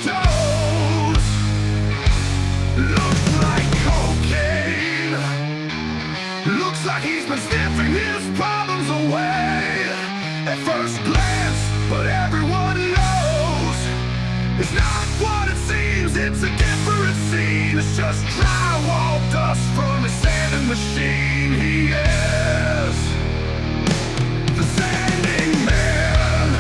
toes. Looks like cocaine. Looks like he's been sniffing his problems away. At first glance, but everyone knows it's not what it seems, it's a different scene. It's just drywall dust from a sanding machine. He is the sanding man.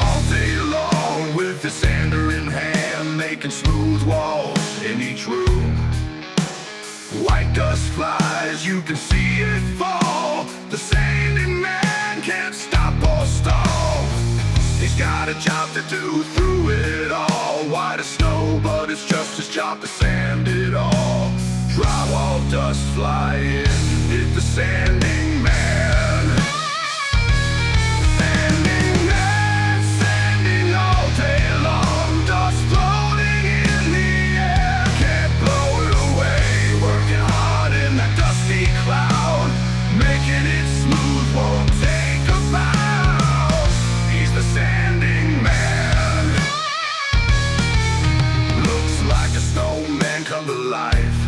All day long with the sander in hand, making smooth walls in each room. White dust flies, you can see it fall. The sanding man can't stop or stall. He's got a job to do through it all. White as snow, but it's just his job to sand it all. Drywall dust flying, hit the sanding man. Sanding man, sanding all day long. Dust floating in the air, can't blow it away. Working hard in that dusty cloud, making it smooth won't take a bow. He's the sanding man. Looks like a snowman come to life,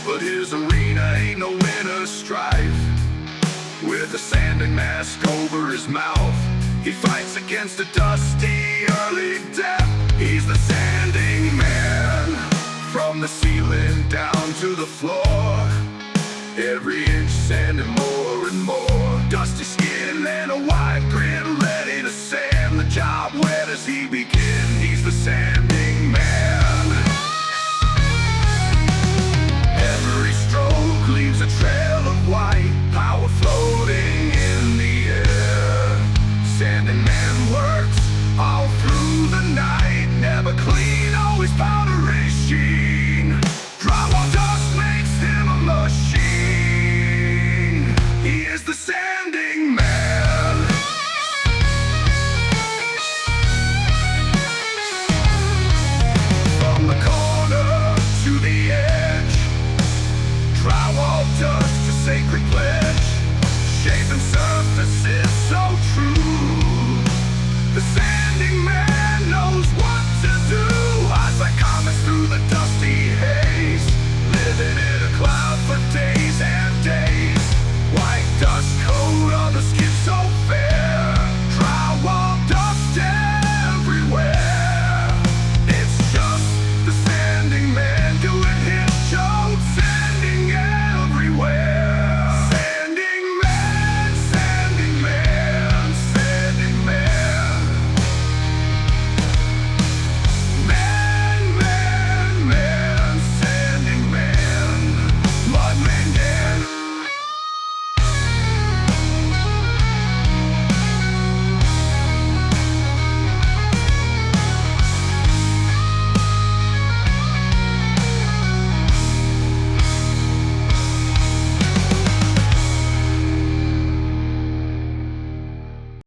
but his arena ain't no winner's strife. With a sanding mask over his mouth, he fights against a dusty early death. He's the sanding man. From the ceiling down to the floor, every inch sanding more and more. Dusty skin and a wide